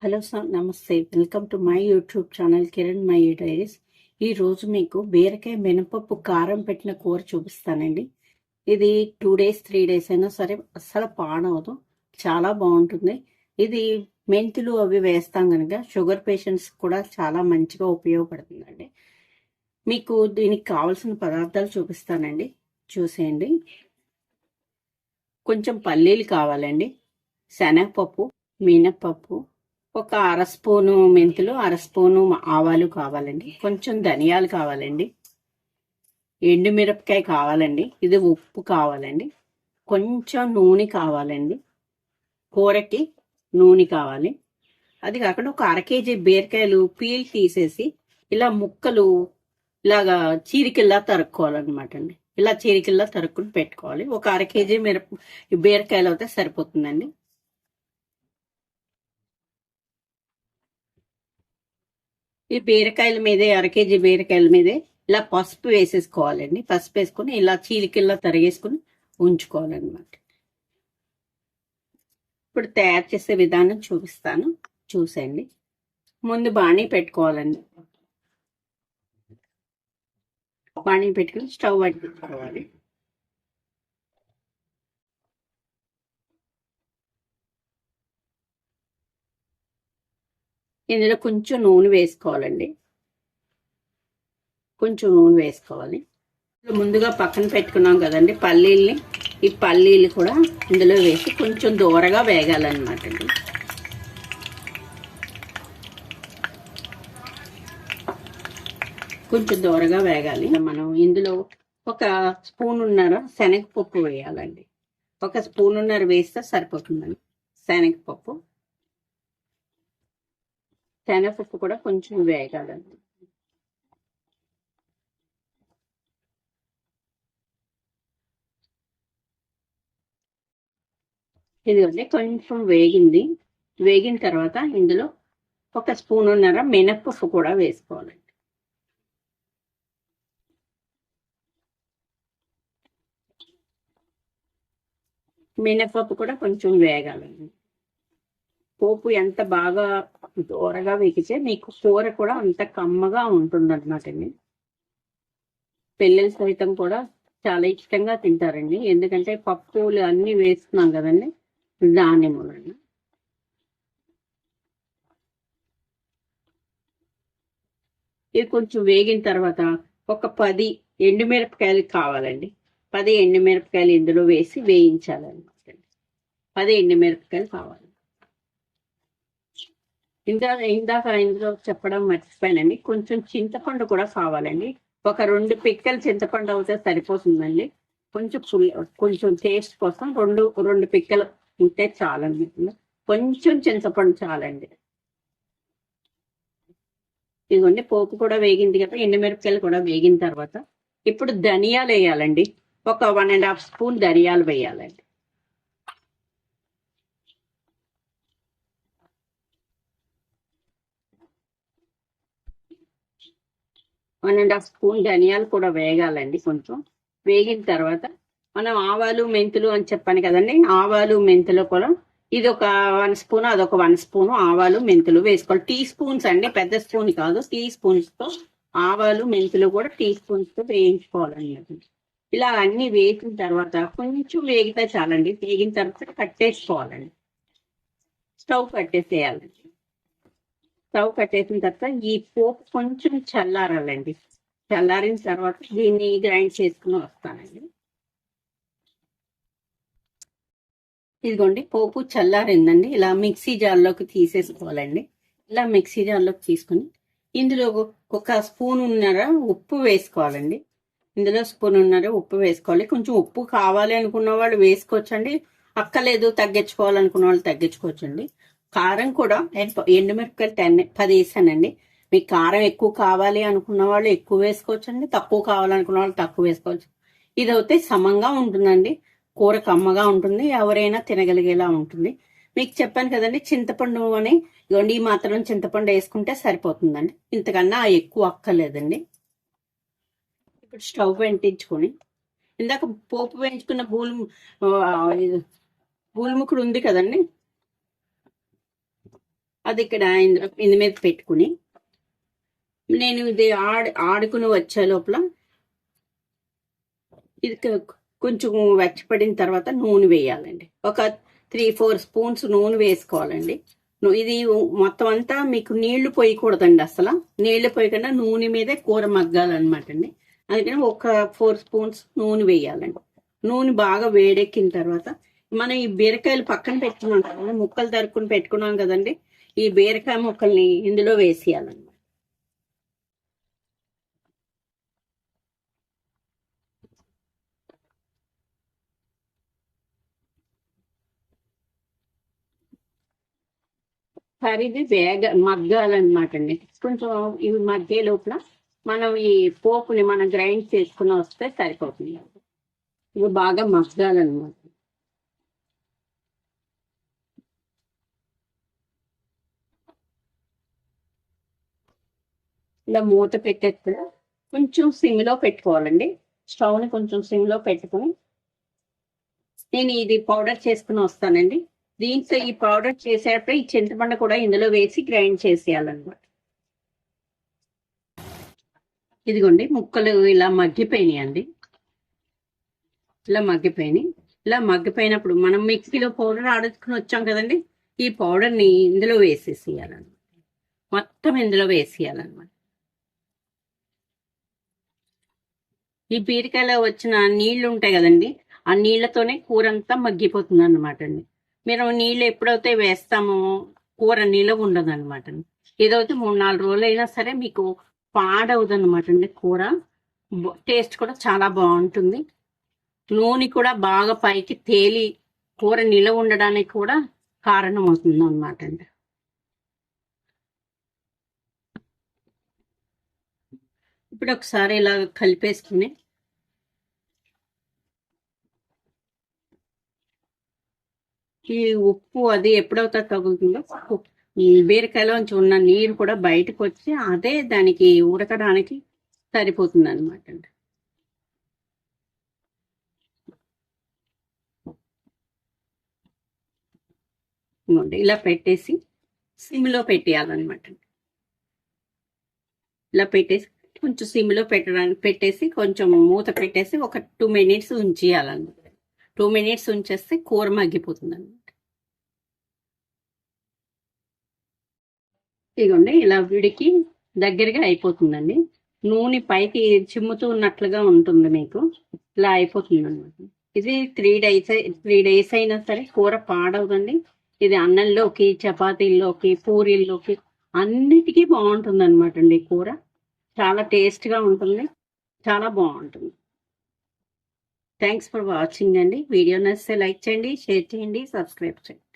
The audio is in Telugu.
హలో సార్, నమస్తే. Welcome to my YouTube channel Kiran my diaries. ఈరోజు మీకు బీరకాయ మినపప్పు కారం పెట్టిన కూర చూపిస్తానండి. ఇది 2 డేస్ 3 డేస్ అయినా సరే అస్సలు పాడవదు, చాలా బాగుంటుంది. ఇది మెంతులు అవి వేస్తాం కనుక షుగర్ పేషెంట్స్ కూడా చాలా మంచిగా ఉపయోగపడుతుందండి. మీకు దీనికి కావాల్సిన పదార్థాలు చూపిస్తానండి, చూసేయండి. కొంచెం పల్లీలు కావాలండి, శనగపప్పు, మినపప్పు, ఒక అర స్పూను మెంతులు, అర స్పూను ఆవాలు కావాలండి, కొంచెం ధనియాలు కావాలండి, ఎండుమిరపకాయ కావాలండి, ఇది ఉప్పు కావాలండి, కొంచెం నూనె కావాలండి, కూరకి నూనె కావాలి. అది కాకుండా ఒక 1/2 కేజీ బీరకాయలు పీల్ తీసేసి ఇలా ముక్కలు ఇలాగా చీరికల్లా తరుక్కోవాలన్నమాట అండి. ఇలా చీరికల్లా తరుక్కుని పెట్టుకోవాలి. ఒక 1/2 కేజీ బీరకాయలు అయితే సరిపోతుందండి. ఈ బీరకాయల మీదే 1/2 కేజీ బీరకాయల మీదే ఇలా పసుపు వేసేసుకోవాలండి. పసుపు వేసుకుని ఇలా చీలికల్లా తరిగేసుకుని ఉంచుకోవాలన్నమాట. ఇప్పుడు తయారు చేసే విధానం చూపిస్తాను, చూసేయండి. ముందు బాణీ పెట్టుకోవాలండి. బాణీ పెట్టుకుని స్టవ్ అంటించుకోవాలి. ఇందులో కొంచెం నూనె వేసుకోవాలండి, కొంచెం నూనె వేసుకోవాలి. ముందుగా పక్కన పెట్టుకున్నాం కదండి పల్లీల్ని, ఈ పల్లీలు కూడా ఇందులో వేసి కొంచెం దూరగా వేగాలన్నమాట అండి. కొంచెం దూరగా వేగాలి. మనం ఇందులో ఒక స్పూనున్నర శనగపప్పు వేయాలండి. ఒక స్పూనున్నర వేస్తే సరిపోతుందండి శనగపప్పు. శనగపప్పు కూడా కొంచెం వేగాలండి. ఇదిగోండి కొంచెం వేగింది. వేగిన తర్వాత ఇందులో ఒక స్పూనున్నర మినప్పప్పు కూడా వేసుకోవాలండి. మినప్పప్పు కూడా కొంచెం వేగాలండి. పోపు ఎంత బాగా దూరగా వేగితే మీకు కూర కూడా అంత కమ్మగా ఉంటుంది అన్నమాట అండి. పిల్లలు సైతం కూడా చాలా ఇష్టంగా తింటారండి, ఎందుకంటే పప్పులు అన్ని వేస్తున్నాం కదండి, దాని మూలన. ఇది కొంచెం వేగిన తర్వాత ఒక 10 ఎండుమిరపకాయలు కావాలండి. 10 ఎండుమిరపకాయలు ఇందులో వేసి వేయించాలన్నమాట. 10 ఎండుమిరపకాయలు కావాలి. ఇందాక ఇందులో చెప్పడం మర్చిపోయానండి, కొంచెం చింతపండు కూడా కావాలండి. ఒక 2 పిక్కలు చింతపండు అవుతే సరిపోతుందండి. కొంచెం టేస్ట్ కోసం రెండు పిక్కలు ఉంటే చాలండి. కొంచెం చింతపండు చాలండి. ఇదిగోండి పోపు కూడా వేగింది కదా, ఎండుమిరపకాయలు కూడా వేగిన తర్వాత ఇప్పుడు ధనియాలు వేయాలండి. ఒక 1.5 స్పూన్ ధనియాలు వేయాలండి. 1.5 స్పూన్ ధనియాలు కూడా వేగాలండి. కొంచెం వేగిన తర్వాత మనం ఆవాలు మెంతులు అని చెప్పాను కదండి, ఆవాలు మెంతులు కూడా ఇది ఒక 1 స్పూన్, అదొక 1 స్పూన్ ఆవాలు మెంతులు వేసుకోవాలి. టీ స్పూన్స్ అండి, పెద్ద స్పూన్ కాదు, టీ స్పూన్స్ తో ఆవాలు మెంతులు కూడా టీ స్పూన్స్ తో వేయించుకోవాలండి. ఇలా అన్ని వేసిన తర్వాత కొంచెం వేగితే చాలండి. వేగిన తర్వాత కట్టేసుకోవాలండి, స్టవ్ కట్టేసేయాలండి. స్టవ్ కట్టేసిన తర్వాత ఈ పోపు కొంచెం చల్లారాలండి. చల్లారిన తర్వాత దీన్ని గ్రైండ్ చేసుకుని వస్తానండి. ఇదిగోండి పోపు చల్లారిందండి. ఇలా మిక్సీ జార్లోకి తీసేసుకోవాలండి. ఇలా మిక్సీ జార్లోకి తీసుకుని ఇందులో ఒక స్పూనున్నర ఉప్పు వేసుకోవాలండి. ఇందులో స్పూనున్నర ఉప్పు వేసుకోవాలి. కొంచెం ఉప్పు కావాలి అనుకున్న వాళ్ళు వేసుకోవచ్చండి, అక్కలేదు తగ్గించుకోవాలనుకున్న వాళ్ళు తగ్గించుకోవచ్చండి. కారం కూడా ఎండుమిరపకాయలు 10 వేసానండి. మీకు కారం ఎక్కువ కావాలి అనుకున్న వాళ్ళు ఎక్కువ వేసుకోవచ్చండి, తక్కువ కావాలనుకున్న వాళ్ళు తక్కువ వేసుకోవచ్చు. ఇది అయితే సమంగా ఉంటుందండి, కూర కమ్మగా ఉంటుంది, ఎవరైనా తినగలిగేలా ఉంటుంది. మీకు చెప్పాను కదండి చింతపండు అని, ఇవ్వండి ఈ మాత్రం చింతపండు వేసుకుంటే సరిపోతుందండి, ఇంతకన్నా ఎక్కువ అక్కర్లేదండి. ఇప్పుడు స్టవ్ వెంటించుకొని ఇందాక పోపు వేయించుకున్న బూలుముకుడు ఉంది కదండి, అది ఇక్కడ ఇందు మీద పెట్టుకుని నేను ఇది ఆడుకుని వచ్చే లోపల ఇది కొంచెం వెచ్చపడిన తర్వాత నూనె వేయాలండి. ఒక 3-4 స్పూన్స్ నూనె వేసుకోవాలండి. ఇది మొత్తం అంతా మీకు నీళ్లు పోయకూడదండి, అసలు నీళ్లు పోయకుండా నూనె మీదే కూర మగ్గాలన్నమాట అండి. అందుకని ఒక 4 స్పూన్స్ నూనె వేయాలండి. నూనె బాగా వేడెక్కిన తర్వాత మనం ఈ బీరకాయలు పక్కన పెట్టుకున్నాం కదా, ముక్కలు తరుక్కుని పెట్టుకున్నాం కదండి, ఈ బీరకాయ ముక్కల్ని ఇందులో వేసేయాలండి. ఇది మగ్గాలన్నమాట అండి. కొంచెం ఇవి మగ్గే లోపల మనం ఈ పోపుని మనం గ్రైండ్ చేసుకుని వస్తే సరిపోతుంది. ఇవి బాగా మగ్గాలన్నమాట. ఇలా మూత పెట్టేస్తే కొంచెం సిమ్లో పెట్టుకోవాలండి. స్టవ్ని కొంచెం సిమ్లో పెట్టుకుని నేను ఇది పౌడర్ చేసుకుని వస్తానండి. దీంట్లో ఈ పౌడర్ చేసేటప్పుడు ఈ చింతపండు కూడా ఇందులో వేసి గ్రైండ్ చేసేయాలన్నమాట. ఇదిగోండి ముక్కలు ఇలా మగ్గిపోయినాయండి. ఇలా మగ్గిపోయినాయి. ఇలా మగ్గిపోయినప్పుడు మనం మిక్సీలో పౌడర్ ఆడుకుని వచ్చాం కదండి, ఈ పౌడర్ని ఇందులో వేసేసేయాలన్నమాట. మొత్తం ఇందులో వేసేయాలన్నమాట. ఈ బీరకాయలో వచ్చిన నీళ్లు ఉంటాయి కదండి, ఆ నీళ్లతోనే కూర అంతా మగ్గిపోతుంది అన్నమాట అండి. మీరు నీళ్ళు ఎప్పుడైతే వేస్తామో కూర నిలవ ఉండదు అనమాట. ఏదైతే 3-4 రోజులు అయినా సరే మీకు పాడవదు అనమాట అండి. కూర టేస్ట్ కూడా చాలా బాగుంటుంది. నూనె కూడా బాగా పైకి తేలి కూర నిలవ ఉండడానికి కూడా కారణం అవుతుంది అనమాట అండి. ఇప్పుడు ఒకసారి ఇలా కలిపేసుకుని ఈ ఉప్పు అది ఎప్పుడవుతా తగులుతుందో బీరకాయలోంచి ఉన్న నీరు కూడా బయటకు వచ్చి అదే దానికి ఉడకడానికి సరిపోతుంది అనమాట అండి. ఇలా పెట్టేసి సిమ్లో పెట్టేయాలన్నమాట. ఇలా పెట్టేసి కొంచెం సిమ్లో పెట్టేసి కొంచెం మూత పెట్టేసి ఒక 2 మినిట్స్ ఉంచేయాలన్నమాట. 2 మినిట్స్ ఉంచేస్తే కూర మగ్గిపోతుంది అనమాట. ఇదిగోండి ఇలా విడికి దగ్గరగా అయిపోతుందండి. నూనె పైకి చిమ్ముతూ ఉన్నట్లుగా ఉంటుంది, మీకు ఇలా అయిపోతుంది అనమాట. ఇది 3 డేస్ అయినా సరే కూర పాడవదండి. ఇది అన్నంలోకి, చపాతీల్లోకి, పూరీల్లోకి అన్నిటికీ బాగుంటుంది అనమాట అండి. కూర చాలా టేస్ట్గా ఉంటుంది, చాలా బాగుంటుంది. థ్యాంక్స్ ఫర్ వాచింగ్ అండి. వీడియో నచ్చితే లైక్ చేయండి, షేర్ చేయండి, సబ్స్క్రైబ్ చేయండి.